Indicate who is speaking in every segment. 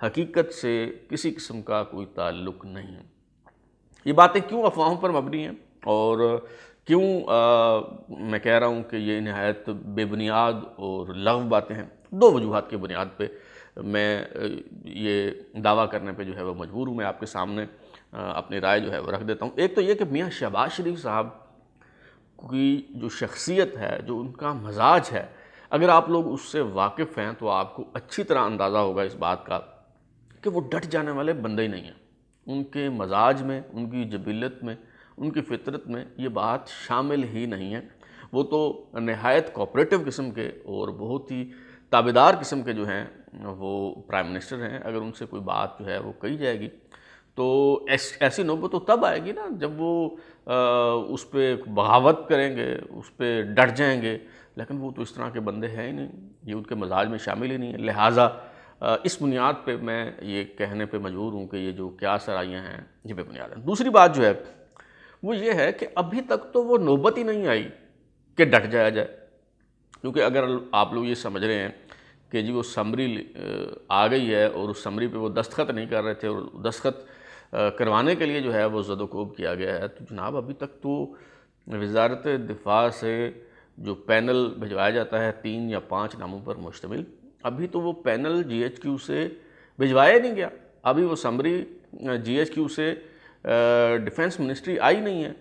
Speaker 1: حقیقت سے کسی قسم کا کوئی تعلق نہیں ہے۔ یہ باتیں کیوں افواہوں پر مبنی ہیں اور کیوں میں کہہ رہا ہوں کہ یہ نہایت بے بنیاد اور لغو باتیں ہیں؟ دو وجوہات کی بنیاد پہ میں یہ دعویٰ کرنے پہ جو ہے وہ مجبور ہوں۔ میں آپ کے سامنے اپنی رائے جو ہے وہ رکھ دیتا ہوں۔ ایک تو یہ کہ میاں شہباز شریف صاحب کی جو شخصیت ہے، جو ان کا مزاج ہے، اگر آپ لوگ اس سے واقف ہیں تو آپ کو اچھی طرح اندازہ ہوگا اس بات کا کہ وہ ڈٹ جانے والے بندے ہی نہیں ہیں۔ ان کے مزاج میں، ان کی جبلت میں، ان کی فطرت میں یہ بات شامل ہی نہیں ہے۔ وہ تو نہایت کوآپریٹو قسم کے اور بہت ہی تابعدار قسم کے جو ہیں وہ پرائم منسٹر ہیں۔ اگر ان سے کوئی بات جو ہے وہ کہی جائے گی تو ایسی نوبت تو تب آئے گی نا جب وہ اس پہ بغاوت کریں گے، اس پہ ڈٹ جائیں گے، لیکن وہ تو اس طرح کے بندے ہیں ہی نہیں، یہ ان کے مزاج میں شامل ہی نہیں ہے۔ لہٰذا اس بنیاد پہ میں یہ کہنے پہ مجبور ہوں کہ یہ جو کیا سرائیاں ہیں یہ بے بنیاد ہیں۔ دوسری بات جو ہے وہ یہ ہے کہ ابھی تک تو وہ نوبت ہی نہیں آئی کہ ڈٹ جایا جائے، کیونکہ اگر آپ لوگ یہ سمجھ رہے ہیں کہ جی وہ سمری آ گئی ہے اور اس سمری پہ وہ دستخط نہیں کر رہے تھے اور دستخط کروانے کے لیے جو ہے وہ زد و کوب کیا گیا ہے، تو جناب ابھی تک تو وزارت دفاع سے جو پینل بھجوایا جاتا ہے 3 یا 5 ناموں پر مشتمل، ابھی تو وہ پینل جی ایچ کیو سے بھجوایا نہیں گیا۔ ابھی وہ سمری جی ایچ کیو سے ڈیفنس منسٹری آئی نہیں ہے،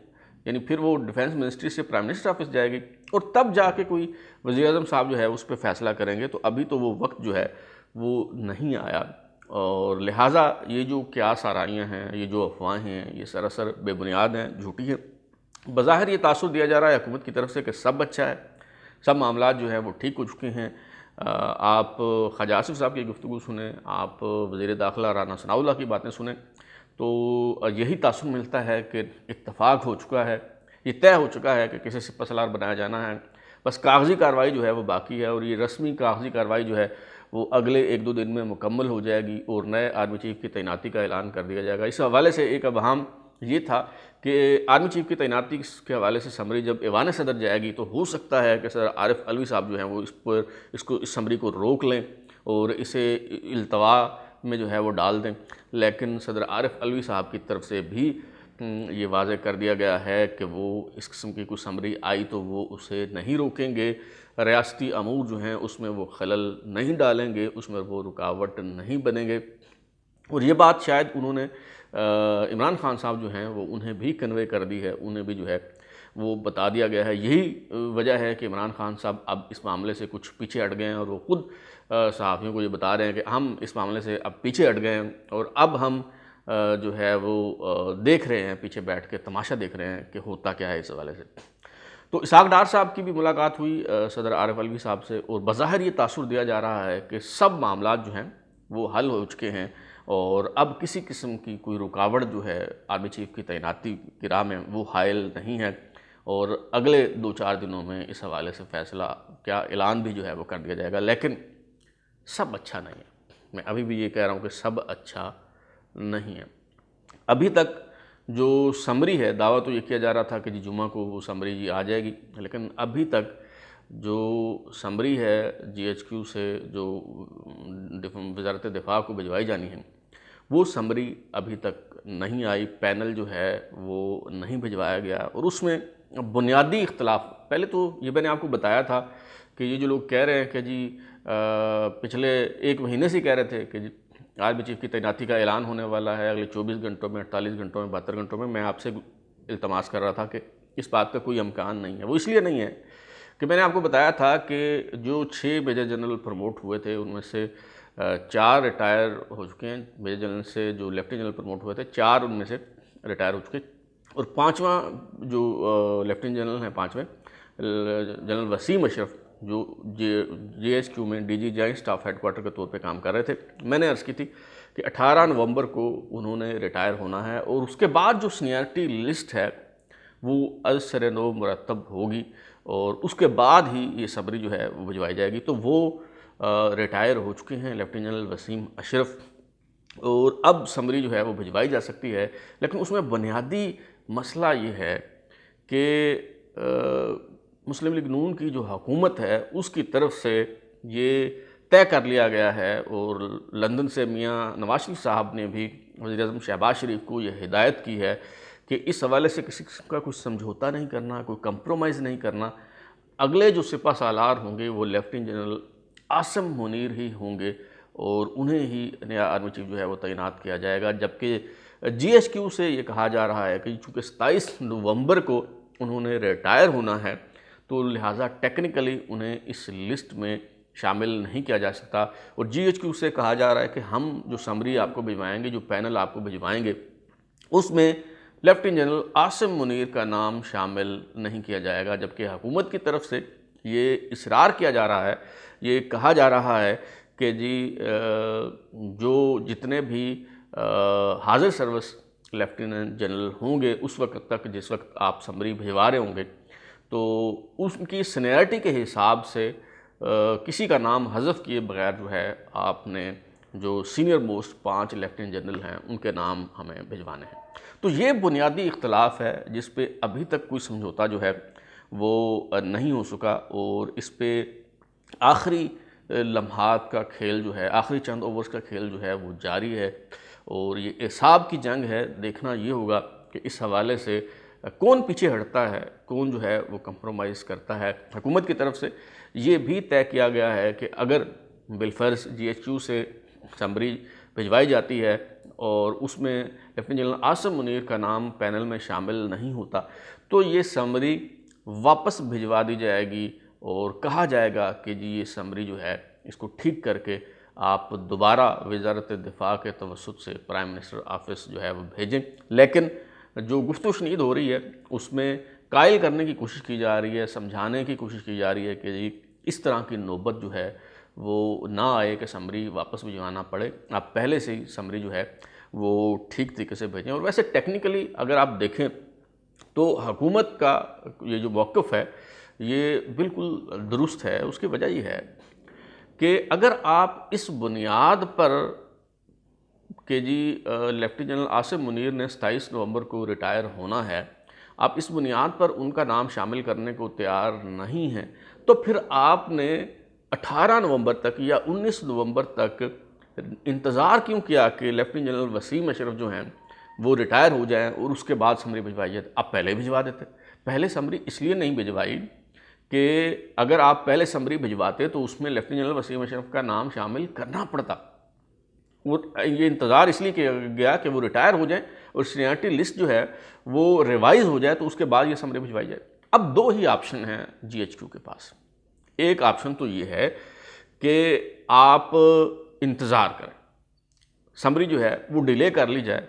Speaker 1: یعنی پھر وہ ڈیفنس منسٹری سے پرائم منسٹر آفس جائے گی اور تب جا کے کوئی وزیر اعظم صاحب جو ہے اس پہ فیصلہ کریں گے۔ تو ابھی تو وہ وقت جو ہے وہ نہیں آیا، اور لہٰذا یہ جو قیاس آرائیاں ہیں، یہ جو افواہیں ہیں، یہ سراسر بے بنیاد ہیں، جھوٹی ہیں۔ بظاہر یہ تاثر دیا جا رہا ہے حکومت کی طرف سے کہ سب اچھا ہے، سب معاملات جو ہیں وہ ٹھیک ہو چکے ہیں۔ آپ خواجہ آصف صاحب کی گفتگو سنیں، آپ وزیر داخلہ رانا ثناء اللہ کی باتیں سنیں تو یہی تاثر ملتا ہے کہ اتفاق ہو چکا ہے، یہ طے ہو چکا ہے کہ کسی سپہ سالار بنایا جانا ہے، بس کاغذی کارروائی جو ہے وہ باقی ہے، اور یہ رسمی کاغذی کارروائی جو ہے وہ اگلے 1-2 دن میں مکمل ہو جائے گی اور نئے آرمی چیف کی تعیناتی کا اعلان کر دیا جائے گا۔ اس حوالے سے ایک ابہام یہ تھا کہ آرمی چیف کی تعیناتی کے حوالے سے سمری جب ایوان صدر جائے گی تو ہو سکتا ہے کہ صدر عارف علوی صاحب جو ہیں وہ اس سمری کو روک لیں اور اسے التوا میں جو ہے وہ ڈال دیں، لیکن صدر عارف علوی صاحب کی طرف سے بھی یہ واضح کر دیا گیا ہے کہ وہ اس قسم کی کوئی سمری آئی تو وہ اسے نہیں روکیں گے، ریاستی امور جو ہیں اس میں وہ خلل نہیں ڈالیں گے، اس میں وہ رکاوٹ نہیں بنیں گے۔ اور یہ بات شاید انہوں نے عمران خان صاحب جو ہیں وہ انہیں بھی کنوے کر دی ہے، انہیں بھی جو ہے وہ بتا دیا گیا ہے۔ یہی وجہ ہے کہ عمران خان صاحب اب اس معاملے سے کچھ پیچھے ہٹ گئے ہیں، اور وہ خود صحافیوں کو یہ بتا رہے ہیں کہ ہم اس معاملے سے اب پیچھے ہٹ گئے ہیں اور اب ہم جو ہے وہ دیکھ رہے ہیں، پیچھے بیٹھ کے تماشا دیکھ رہے ہیں کہ ہوتا کیا ہے اس حوالے سے۔ تو اسحاق ڈار صاحب کی بھی ملاقات ہوئی صدر عارف علوی صاحب سے، اور بظاہر یہ تاثر دیا جا رہا ہے کہ سب معاملات جو ہیں وہ حل ہو چکے ہیں اور اب کسی قسم کی کوئی رکاوٹ جو ہے آرمی چیف کی تعیناتی کی راہ میں وہ حائل نہیں ہے، اور اگلے 2-4 دنوں میں اس حوالے سے فیصلہ کیا اعلان بھی جو ہے وہ کر دیا جائے گا۔ لیکن سب اچھا نہیں ہے، میں ابھی بھی یہ کہہ رہا ہوں کہ سب اچھا نہیں ہے۔ ابھی تک جو سمری ہے، دعویٰ تو یہ کیا جا رہا تھا کہ جی جمعہ کو وہ سمری جی آ جائے گی، لیکن ابھی تک جو سمری ہے جی ایچ کیو سے جو وزارت دفاع کو بھجوائی جانی ہے وہ سمری ابھی تک نہیں آئی، پینل جو ہے وہ نہیں بھجوایا گیا، اور اس میں بنیادی اختلاف پہلے تو یہ میں نے آپ کو بتایا تھا کہ یہ جو لوگ کہہ رہے ہیں کہ جی پچھلے 1 مہینے سے کہہ رہے تھے کہ جی آرمی چیف کی تعیناتی کا اعلان ہونے والا ہے اگلے 24 گھنٹوں میں، 48 گھنٹوں میں، 72 گھنٹوں میں آپ سے التماس کر رہا تھا کہ اس بات کا کوئی امکان نہیں ہے۔ وہ اس لیے نہیں ہے کہ میں نے آپ کو بتایا تھا کہ جو 6 میجر جنرل پروموٹ ہوئے تھے ان میں سے 4 ریٹائر ہو چکے ہیں، میجر جنرل سے جو لیفٹیننٹ جنرل پروموٹ ہوئے تھے 4 ان میں سے ریٹائر ہو چکے، اور 5واں جو لیفٹیننٹ جنرل ہیں 5ویں جنرل وسیم اشرف جو جی ایچ کیو میں D G joint staff headquarter کے طور پہ کام کر رہے تھے، میں نے عرض کی تھی کہ 18 نومبر کو انہوں نے ریٹائر ہونا ہے، اور اس کے بعد جو سینئرٹی لسٹ ہے وہ از سر نو مرتب ہوگی، اور اس کے بعد ہی یہ سمری جو ہے وہ بھجوائی جائے گی۔ تو وہ ریٹائر ہو چکے ہیں لیفٹیننٹ جنرل وسیم اشرف، اور اب سمری جو ہے وہ بھجوائی جا سکتی ہے، لیکن اس میں بنیادی مسئلہ یہ ہے کہ مسلم لیگ نون کی جو حکومت ہے اس کی طرف سے یہ طے کر لیا گیا ہے، اور لندن سے میاں نواز شریف صاحب نے بھی وزیر اعظم شہباز شریف کو یہ ہدایت کی ہے کہ اس حوالے سے کسی قسم کا کوئی سمجھوتا نہیں کرنا، کوئی کمپرومائز نہیں کرنا۔ اگلے جو سپہ سالار ہوں گے وہ لیفٹیننٹ جنرل عاصم منیر ہی ہوں گے، اور انہیں ہی نیا آرمی چیف جو ہے وہ تعینات کیا جائے گا، جبکہ جی ایچ کیو سے یہ کہا جا رہا ہے کہ چونکہ 27 نومبر کو انہوں نے ریٹائر ہونا ہے، تو لہٰذا ٹیکنیکلی انہیں اس لسٹ میں شامل نہیں کیا جا سکتا، اور جی ایچ کیو سے کہا جا رہا ہے کہ ہم جو سمری آپ کو بھجوائیں گے، جو پینل آپ کو بھجوائیں گے، اس میں لیفٹیننٹ جنرل عاصم منیر کا نام شامل نہیں کیا جائے گا، جبکہ حکومت کی طرف سے یہ اصرار کیا جا رہا ہے، یہ کہا جا رہا ہے کہ جی جو جتنے بھی حاضر سروس لیفٹیننٹ جنرل ہوں گے اس وقت تک جس وقت آپ سمری بھجوا رہے ہوں گے، تو اس کی سینیئرٹی کے حساب سے کسی کا نام حذف کیے بغیر جو ہے آپ نے جو سینئر موسٹ 5 لیفٹیننٹ جنرل ہیں ان کے نام ہمیں بھجوانے ہیں۔ تو یہ بنیادی اختلاف ہے جس پہ ابھی تک کوئی سمجھوتا جو ہے وہ نہیں ہو سکا، اور اس پہ آخری لمحات کا کھیل جو ہے، آخری چند اوورز کا کھیل جو ہے وہ جاری ہے، اور یہ اعصاب کی جنگ ہے۔ دیکھنا یہ ہوگا کہ اس حوالے سے کون پیچھے ہٹتا ہے، کون جو ہے وہ کمپرومائز کرتا ہے۔ حکومت کی طرف سے یہ بھی طے کیا گیا ہے کہ اگر بالفرض جی ایچ کیو سے سمری بھجوائی جاتی ہے اور اس میں لیفٹیننٹ جنرل عاصم منیر کا نام پینل میں شامل نہیں ہوتا، تو یہ سمری واپس بھجوا دی جائے گی، اور کہا جائے گا کہ جی یہ سمری جو ہے اس کو ٹھیک کر کے آپ دوبارہ وزارت دفاع کے توسط سے پرائم منسٹر آفس جو ہے وہ بھیجیں۔ لیکن جو گفت و شنید ہو رہی ہے اس میں قائل کرنے کی کوشش کی جا رہی ہے، سمجھانے کی کوشش کی جا رہی ہے کہ جی اس طرح کی نوبت جو ہے وہ نہ آئے کہ سمری واپس بھجوانا پڑے، آپ پہلے سے ہی سمری جو ہے وہ ٹھیک طریقے سے بھیجیں۔ اور ویسے ٹیکنیکلی اگر آپ دیکھیں تو حکومت کا یہ جو موقف ہے یہ بالکل درست ہے۔ اس کی وجہ یہ ہے کہ اگر آپ اس بنیاد پر کہ جی لیفٹیننٹ جنرل عاصم منیر نے 27 نومبر کو ریٹائر ہونا ہے، آپ اس بنیاد پر ان کا نام شامل کرنے کو تیار نہیں ہیں، تو پھر آپ نے 18 نومبر تک یا 19 نومبر تک انتظار کیوں کیا کہ لیفٹیننٹ جنرل وسیم اشرف جو ہیں وہ ریٹائر ہو جائیں اور اس کے بعد سمری بھجوائی جائے؟ آپ پہلے بھجوا دیتے۔ پہلے سمری اس لیے نہیں بھجوائی کہ اگر آپ پہلے سمری بھجواتے تو اس میں لیفٹیننٹ جنرل وسیم اشرف کا نام شامل کرنا پڑتا۔ وہ یہ انتظار اس لیے کیا گیا کہ وہ ریٹائر ہو جائیں اور سینیئرٹی لسٹ جو ہے وہ ریوائز ہو جائے، تو اس کے بعد یہ سمری بھجوائی جائے۔ اب دو ہی آپشن ہیں جی ایچ کیو کے پاس۔ ایک آپشن تو یہ ہے کہ آپ انتظار کریں، سمری جو ہے وہ ڈیلے کر لی جائے،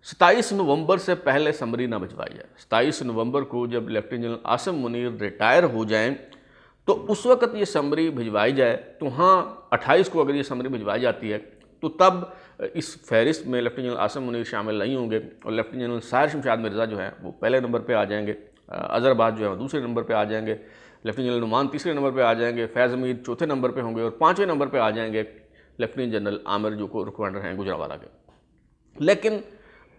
Speaker 1: 27 نومبر سے پہلے سمری نہ بھجوائی جائے۔ 27 نومبر کو جب lieutenant general Asim Munir retire ہو جائیں تو اس وقت یہ سمری بھجوائی جائے، تو ہاں 28 کو اگر یہ سمری بھجوائی جاتی ہے تو تب اس فہرست میں لیفٹیننٹ جنرل عاصم منیر شامل نہیں ہوں گے، اور لیفٹیننٹ جنرل ساحر شمشاد مرزا جو ہیں وہ پہلے نمبر پہ آ جائیں گے، اظہر عباس جو ہے وہ دوسرے نمبر پہ آ جائیں گے، لیفٹیننٹ جنرل نعمان تیسرے نمبر پہ آ جائیں گے، فیض حمید چوتھے نمبر پہ ہوں گے، اور 5ویں نمبر پہ آ جائیں گے لیفٹیننٹ جنرل عامر جو کو کمانڈر ہیں گجرانوالہ کے۔ لیکن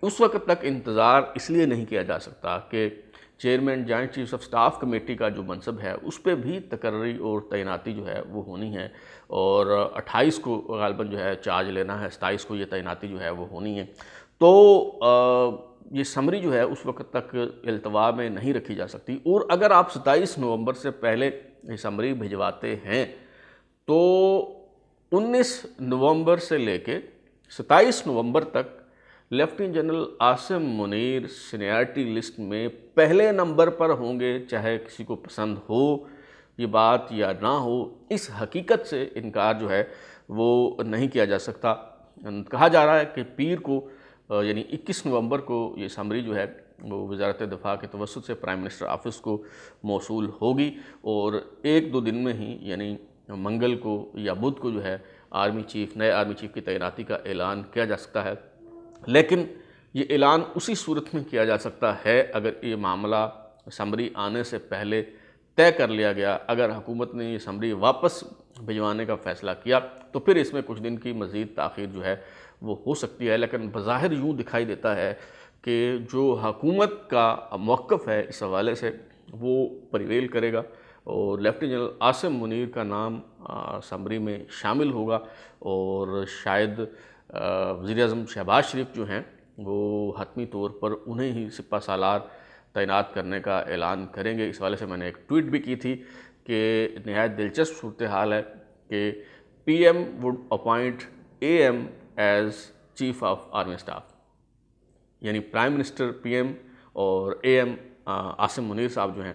Speaker 1: اس وقت تک انتظار اس لیے نہیں کیا جا سکتا کہ chairman joint chiefs of staff committee کا جو منصب ہے اس پہ بھی تقرری اور تعیناتی جو ہے وہ ہونی ہے، اور 28 کو غالباً جو ہے چارج لینا ہے، 27 کو یہ تعیناتی جو ہے وہ ہونی ہے۔ تو یہ سمری جو ہے اس وقت تک التوا میں نہیں رکھی جا سکتی، اور اگر آپ 27 نومبر سے پہلے یہ سمری بھجواتے ہیں تو 19 نومبر سے لے کے 27 نومبر تک lieutenant general Asim Munir seniority list میں پہلے نمبر پر ہوں گے، چاہے کسی کو پسند ہو یہ بات یا نہ ہو۔ اس حقیقت سے انکار جو ہے وہ نہیں کیا جا سکتا۔ کہا جا رہا ہے کہ پیر کو یعنی 21 نومبر کو یہ سمری جو ہے وہ وزارت دفاع کے توسط سے پرائم منسٹر آفس کو موصول ہوگی، اور 1-2 دن میں ہی یعنی منگل کو یا بدھ کو جو ہے نئے آرمی چیف کی تعیناتی کا اعلان کیا جا سکتا ہے۔ لیکن یہ اعلان اسی صورت میں کیا جا سکتا ہے اگر یہ معاملہ سمری آنے سے پہلے طے کر لیا گیا۔ اگر حکومت نے یہ سمری واپس بھجوانے کا فیصلہ کیا تو پھر اس میں کچھ دن کی مزید تاخیر جو ہے وہ ہو سکتی ہے، لیکن بظاہر یوں دکھائی دیتا ہے کہ جو حکومت کا موقف ہے اس حوالے سے وہ پریویل کرے گا، اور لیفٹیننٹ جنرل عاصم منیر کا نام سمری میں شامل ہوگا، اور شاید وزیر اعظم شہباز شریف جو ہیں وہ حتمی طور پر انہیں ہی سپہ سالار تعینات کرنے کا اعلان کریں گے۔ اس حوالے سے میں نے ایک ٹویٹ بھی کی تھی کہ نہایت دلچسپ صورتحال ہے کہ P M would appoint A M as chief of army staff, یعنی پرائم منسٹر پی ایم اور اے ایم عاصم منیر صاحب جو ہیں،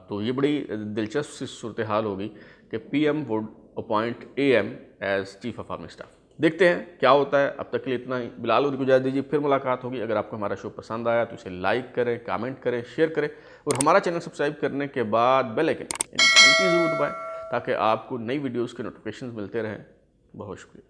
Speaker 1: تو یہ بڑی دلچسپ سی صورتحال ہوگی کہ P M would appoint A M as chief of army staff. دیکھتے ہیں کیا ہوتا ہے۔ اب تک کے لیے اتنا ہی، بلال لودھی کو اجازت دیجیے، پھر ملاقات ہوگی۔ اگر آپ کو ہمارا شو پسند آیا تو اسے لائک کریں، کامنٹ کریں، شیئر کریں، اور ہمارا چینل سبسکرائب کرنے کے بعد بیل آئیکن گھنٹی ضرور دبائیں تاکہ آپ کو نئی ویڈیوز کے نوٹیفیکیشنز ملتے رہیں۔ بہت شکریہ۔